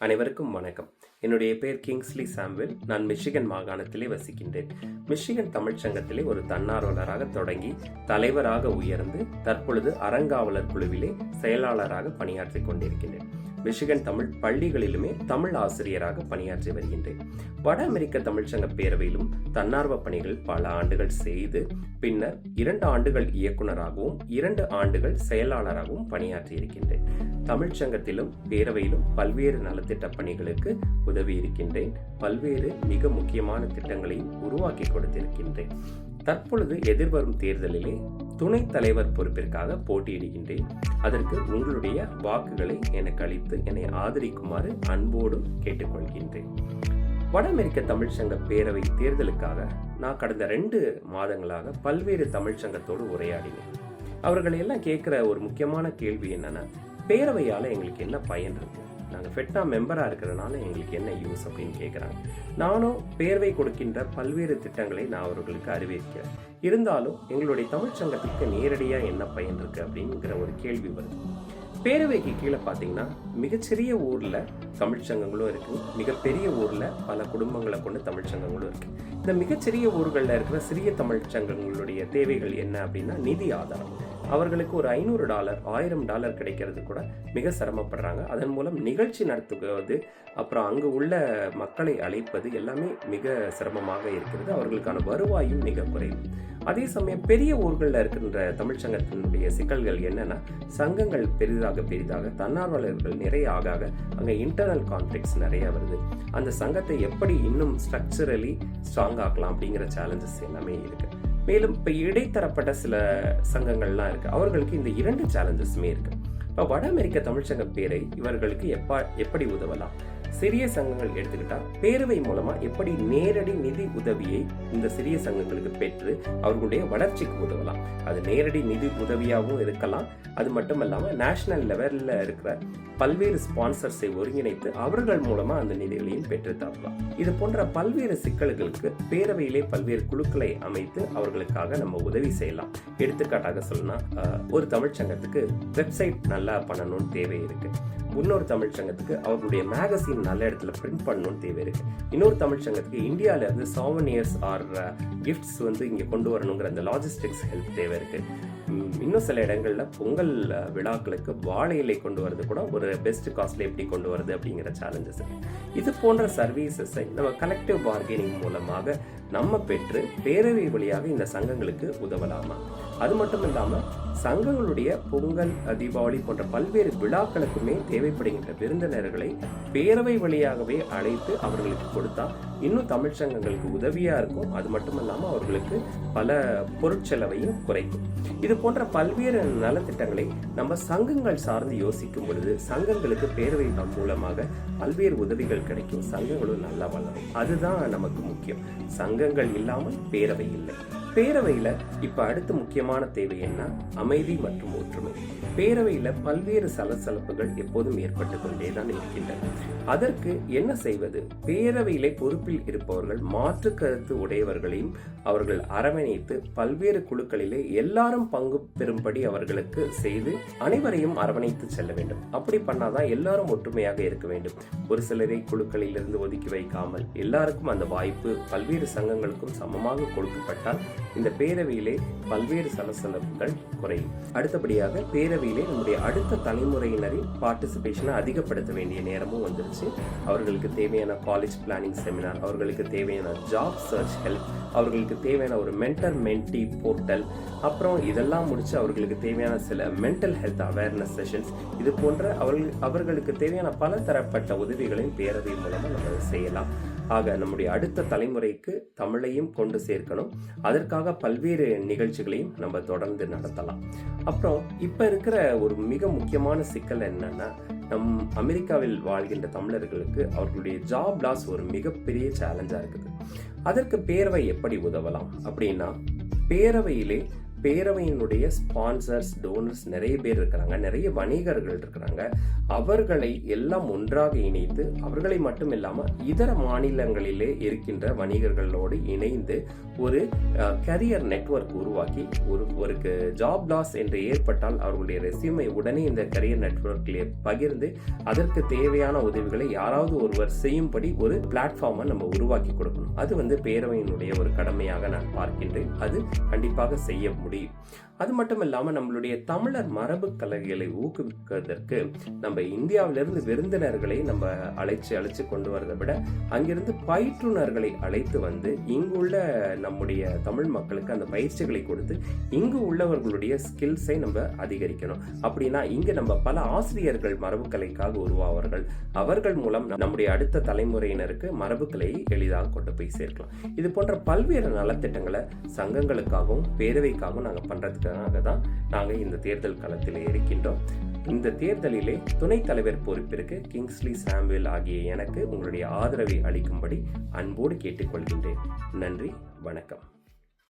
அனைவருக்கும் வணக்கம். என்னுடைய பெயர் கிங்ஸ்லி சாம்வெல். நான் மிஷிகன் மாகாணத்திலே வசிக்கின்றேன். மிஷிகன் தமிழ்ச்சங்கத்திலே ஒரு தன்னார்வலராக தொடங்கி தலைவராக உயர்ந்து தற்பொழுது அறங்காவலர் குழுவிலே செயலாளராக பணியாற்றிக் கொண்டிருக்கின்றேன். மிஷிகன் தமிழ் பள்ளிகளிலுமே தமிழ் ஆசிரியராக பணியாற்றி வருகின்றேன். வட அமெரிக்க தமிழ்ச்சங்க பேரவையிலும் தன்னார்வ பணிகள் பல ஆண்டுகள் செய்து பின்னர் 2 ஆண்டுகள் இயக்குநராகவும் 2 ஆண்டுகள் செயலாளராகவும் பணியாற்றி இருக்கின்றேன். தமிழ்ச்சங்கத்திலும் பேரவையிலும் பல்வேறு நலத்திட்ட பணிகளுக்கு உதவி இருக்கின்றேன். பல்வேறு மிக முக்கியமான திட்டங்களையும் உருவாக்கி கொடுத்திருக்கின்றேன். தற்பொழுது எதிர்வரும் தேர்தலிலே துணைத் தலைவர் பொறுப்பிற்காக போட்டியிடுகின்றேன். அதற்கு உங்களுடைய வாக்குகளை எனக்கு அளித்து என்னை ஆதரிக்குமாறு அன்போடு கேட்டுக்கொள்கின்றேன். வட அமெரிக்க தமிழ்ச்சங்க பேரவை தேர்தலுக்காக நான் கடந்த 2 மாதங்களாக பல்வேறு தமிழ்ச்சங்கத்தோடு உரையாடினேன். அவர்கள் எல்லாம் கேட்கிற ஒரு முக்கியமான கேள்வி என்னன்னா, பேரவையால எங்களுக்கு என்ன பயன் இருக்கு, நாங்கள் ஃபெட்னா மெம்பராக இருக்கிறதுனால எங்களுக்கு என்ன யூஸ் அப்படின்னு கேட்குறாங்க. நானும் பேரவை கொடுக்கின்ற பல்வேறு திட்டங்களை நான் அவர்களுக்கு அறிவிக்கிறேன். இருந்தாலும் எங்களுடைய தமிழ்ச்சங்கத்துக்கு நேரடியாக என்ன பயன் இருக்கு அப்படிங்கிற ஒரு கேள்வி வருது. பேரவைக்கு கீழே பார்த்தீங்கன்னா மிகச்சிறிய ஊரில் தமிழ்ச்சங்கங்களும் இருக்குது, மிகப்பெரிய ஊரில் பல குடும்பங்களை கொண்டு தமிழ்ச்சங்கங்களும் இருக்குது. இந்த மிகச்சிறிய ஊர்களில் இருக்கிற சிறிய தமிழ்ச்சங்கங்களுடைய தேவைகள் என்ன அப்படின்னா நிதி ஆதாரம். அவர்களுக்கு ஒரு $500 $1000 கிடைக்கிறது கூட மிக சிரமப்படுறாங்க. அதன் மூலம் நிகழ்ச்சி நடத்துவது, அப்புறம் அங்கு உள்ள மக்களை அழைப்பது எல்லாமே மிக சிரமமாக இருக்கிறது. அவர்களுக்கான வருவாயும் மிக குறைவு. அதே சமயம் பெரிய ஊர்களில் இருக்கின்ற தமிழ்ச்சங்கத்தினுடைய சிக்கல்கள் என்னன்னா, சங்கங்கள் பெரிதாக தன்னார்வலர்கள் நிறைய ஆக அங்கே இன்டர்னல் கான்ஃப்ளிக்ட்ஸ் நிறைய வருது. அந்த சங்கத்தை எப்படி இன்னும் ஸ்ட்ரக்சரலி ஸ்ட்ராங் ஆக்கலாம் அப்படிங்கிற சேலஞ்சஸ் எல்லாமே இருக்கு. மேலும் இப்போ இடைத்தரப்பட்ட சில சங்கங்கள்லாம் இருக்கு, அவர்களுக்கு இந்த 2 சேலஞ்சஸுமே இருக்கு. இப்போ வட அமெரிக்க தமிழ்ச்சங்க பேரை இவர்களுக்கு எப்படி உதவலாம்? சிறிய சங்கங்கள் எடுத்துக்கிட்டா பேரவை மூலமா எப்படி நேரடி நிதி உதவியை இந்த சிறிய சங்கங்களுக்கு பெற்று அவர்களுடைய வளர்ச்சிக்கு உதவலாம். அது நேரடி நிதி உதவியாகவும் இருக்கலாம். அது மட்டும் இல்லாம நேஷனல் லெவலில் இருக்கிற பல்வேறு ஸ்பான்சர்ஸை ஒருங்கிணைத்து அவர்கள் மூலமா அந்த நிதிகளையும் பெற்று தரலாம். இது போன்ற பல்வேறு சிக்கல்களுக்கு பேரவையிலே பல்வேறு குழுக்களை அமைத்து அவர்களுக்காக நம்ம உதவி செய்யலாம். எடுத்துக்காட்டாக சொல்லணும்னா, ஒரு தமிழ்ச்சங்கத்துக்கு வெப்சைட் நல்லா பண்ணணும்னு தேவை இருக்கு. இன்னொரு தமிழ்ச்சங்கத்துக்கு அவர்களுடைய மேகசின் நல்ல இடத்துல பிரிண்ட் பண்ணணும்னு தேவை இருக்கு. இன்னொரு தமிழ்ச்சங்கத்துக்கு இந்தியாவில இருந்து சாவனியர்ஸ் ஆர் கிஃப்ட்ஸ் இங்கே கொண்டு வரணுங்கிற அந்த லாஜிஸ்டிக்ஸ் ஹெல்ப் தேவை இருக்கு. இன்னும் சில இடங்கள்ல பொங்கல் விழாக்களுக்கு வாழை இலை கொண்டு வரது கூட ஒரு பெஸ்ட் காஸ்ட்ல எப்படி கொண்டு வருது அப்படிங்கிற சேலஞ்சஸ் இருக்கு. இது போன்ற சர்வீசஸை நம்ம கலெக்டிவ் பார்கெனிங் மூலமாக நம்ம பெற்று பேரவை வழியாக இந்த சங்கங்களுக்கு உதவலாமா? அது மட்டும் இல்லாம சங்கங்களுடைய பொங்கல், தீபாவளி போன்ற பல்வேறு விழாக்களுக்குமே தேவைப்படுகின்ற விருந்தினர்களை பேரவை வழியாகவே அழைத்து அவர்களுக்கு கொடுத்தா இன்னும் தமிழ்ச்சங்கங்களுக்கு உதவியா இருக்கும். அது மட்டும் இல்லாம அவர்களுக்கு பல பொருட்செலவையும் குறைக்கும். இது போன்ற பல்வேறு நலத்திட்டங்களை நம்ம சங்கங்கள் சார்ந்து யோசிக்கும் பொழுது சங்கங்களுக்கு பேரவை மூலமாக பல்வேறு உதவிகள் கிடைக்கும். சங்கங்களும் நல்லா வளரும். அதுதான் நமக்கு முக்கியம். சங்கங்கள் இல்லாமல் பேரவை இல்லை. பேரவையில இப்ப அடுத்த முக்கியமான தேவை என்ன? அமைதி மற்றும் ஒற்றுமை. பேரவையில பல்வேறு சலசலப்புகள் எப்போதும் ஏற்பட்டு கொண்டேதான் இருக்கின்றன. அதற்கு என்ன செய்வது? பேரவையிலே பொறுப்பில் இருப்பவர்கள் மாற்று கருத்து உடையவர்களையும் அவர்கள் அரவணைத்து பல்வேறு குழுக்களிலே எல்லாரும் பங்கு பெறும்படி அவர்களுக்கு செய்து அனைவரையும் அரவணைத்து செல்ல வேண்டும். அப்படி பண்ணாதான் எல்லாரும் ஒற்றுமையாக இருக்க வேண்டும். ஒரு சிலரை குழுக்களில் இருந்து ஒதுக்கி வைக்காமல் எல்லாருக்கும் அந்த வாய்ப்பு பல்வேறு சங்கங்களுக்கும் சமமாக கொடுக்கப்பட்டால் இந்த பேரவையிலே பல்வேறு சலசலப்புகள் குறையும். அடுத்தபடியாக பேரவையிலே நம்முடைய அடுத்த தலைமுறையினரின் பார்ட்டிசிபேஷனை அதிகப்படுத்த வேண்டிய நேரமும் வந்துருச்சு. அவர்களுக்கு தேவையான காலேஜ் பிளானிங் செமினார், அவர்களுக்கு தேவையான ஜாப் சர்ச் ஹெல்ப், அவர்களுக்கு தேவையான ஒரு மென்டர் மென்டி போர்ட்டல், அப்புறம் இதெல்லாம் முடிச்சு அவர்களுக்கு தேவையான சில மென்டல் ஹெல்த் அவேர்னஸ் செஷன்ஸ், இது போன்ற அவர்களுக்கு தேவையான பல தரப்பட்ட உதவிகளையும் பேரவை மூலமா நம்ம செய்யலாம். ஆக நம்முடைய அடுத்த தலைமுறைக்கு தமிழையும் கொண்டு சேர்க்கணும். அதற்காக பல்வேறு நிகழ்ச்சிகளையும் நம்ம தொடர்ந்து நடத்தலாம். அப்புறம் இப்ப இருக்கிற ஒரு மிக முக்கியமான சிக்கல் என்னன்னா, நம் அமெரிக்காவில் வாழ்கின்ற தமிழர்களுக்கு அவர்களுடைய ஜாப் லாஸ் ஒரு மிகப்பெரிய சேலஞ்சா இருக்குது. அதற்கு பேரவை எப்படி உதவலாம் அப்படின்னா, பேரவையிலே பேரவையினுடைய ஸ்பான்சர்ஸ், டோனர்ஸ் நிறைய பேர் இருக்கிறாங்க, நிறைய வணிகர்கள் இருக்கிறாங்க. அவர்களை எல்லாம் ஒன்றாக இணைத்து, அவர்களை மட்டும் இல்லாமல் இதர மாநிலங்களிலே இருக்கின்ற வணிகர்களோடு இணைந்து ஒரு கரியர் நெட்வொர்க் உருவாக்கி, ஒருக்கு ஜாப் லாஸ் என்று ஏற்பட்டால் அவர்களுடைய ரெஸ்யூமை உடனே இந்த கரியர் நெட்வொர்க்கிலே பகிர்ந்து அதற்கு தேவையான உதவிகளை யாராவது ஒருவர் செய்யும்படி ஒரு பிளாட்ஃபார்மை நம்ம உருவாக்கி கொடுக்கணும். அது பேரவையினுடைய ஒரு கடமையாக நான் பார்க்கின்றேன். அது கண்டிப்பாக செய்ய முடியும். அது மட்டும் இல்லாமல் நம்மளுடைய தமிழர் மரபு கலைகளை ஊக்குவிப்பதற்கு நம்ம இந்தியாவிலிருந்து விருந்தினர்களை நம்ம அழைச்சு கொண்டு வரதை விட அங்கிருந்து பயிற்றுனர்களை அழைத்து வந்து இங்குள்ள நம்முடைய தமிழ் மக்களுக்கு அந்த பயிற்சிகளை கொடுத்து இங்கு உள்ளவர்களுடைய ஸ்கில்ஸை நம்ம அதிகரிக்கணும். அப்படின்னா இங்கு நம்ம பல ஆசிரியர்கள் மரபுக்கலைக்காக உருவாவார்கள். அவர்கள் மூலம் நம்முடைய அடுத்த தலைமுறையினருக்கு மரபுக்கலையை எளிதாக கொண்டு போய் சேர்க்கலாம். இது போன்ற பல்வேறு நலத்திட்டங்களை சங்கங்களுக்காகவும் பேரவைக்காகவும் நாங்கள் பண்றதுக்காக தான் நாங்கள் இந்த தேர்தல் களத்தில் இருக்கின்றோம். இந்த தேர்தலிலே துணைத் தலைவர் பொறுப்பிற்கு கிங்ஸ்லி சாமுவேல் ஆகிய எனக்கு உங்களுடைய ஆதரவை அளிக்கும்படி அன்போடு கேட்டுக்கொள்கின்றேன். நன்றி, வணக்கம்.